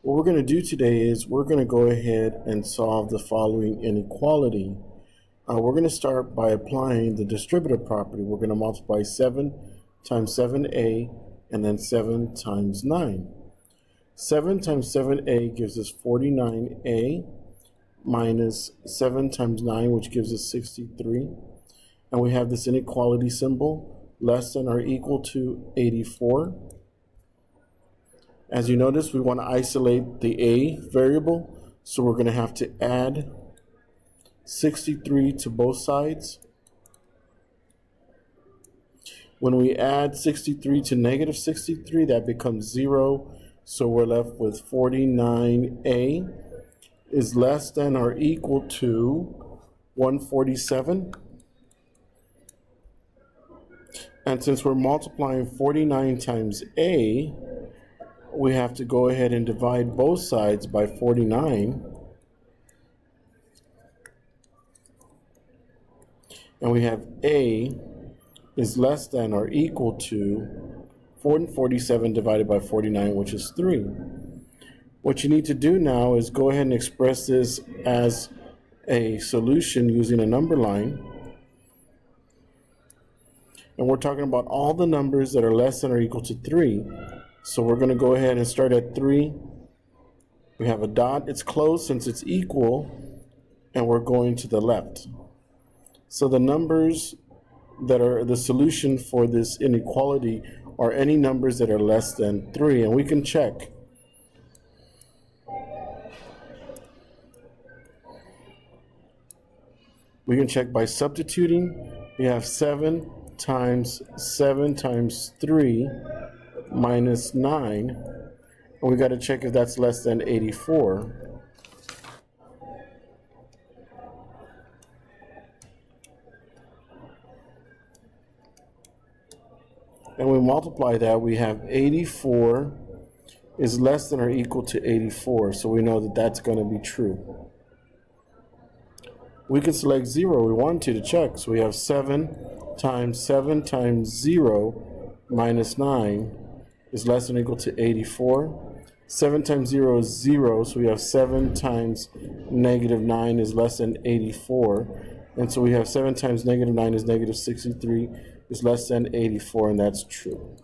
What we're going to do today is we're going to go ahead and solve the following inequality. We're going to start by applying the distributive property. We're going to multiply 7 times 7a and then 7 times 9. 7 times 7a gives us 49a minus 7 times 9, which gives us 63. And we have this inequality symbol, less than or equal to 84. As you notice, we want to isolate the a variable, so we're going to have to add 63 to both sides. When we add 63 to negative 63, that becomes 0, so we're left with 49a is less than or equal to 147. And since we're multiplying 49 times a, we have to go ahead and divide both sides by 49. And we have a is less than or equal to 447 divided by 49, which is 3. What you need to do now is go ahead and express this as a solution using a number line. And we're talking about all the numbers that are less than or equal to 3. So we're going to go ahead and start at 3. We have a dot. It's closed since it's equal, and we're going to the left. So the numbers that are the solution for this inequality are any numbers that are less than 3, and we can check. We can check by substituting. We have 7 times 3 minus 9, and we got to check if that's less than 84. And we multiply that, we have 84 is less than or equal to 84, so we know that that's going to be true. We can select 0 we want to check, so we have 7 times 0 minus 9 is less than or equal to 84. 7 times 0 is 0, so we have 7 times negative 9 is less than 84. And so we have 7 times negative 9 is negative 63 is less than 84, and that's true.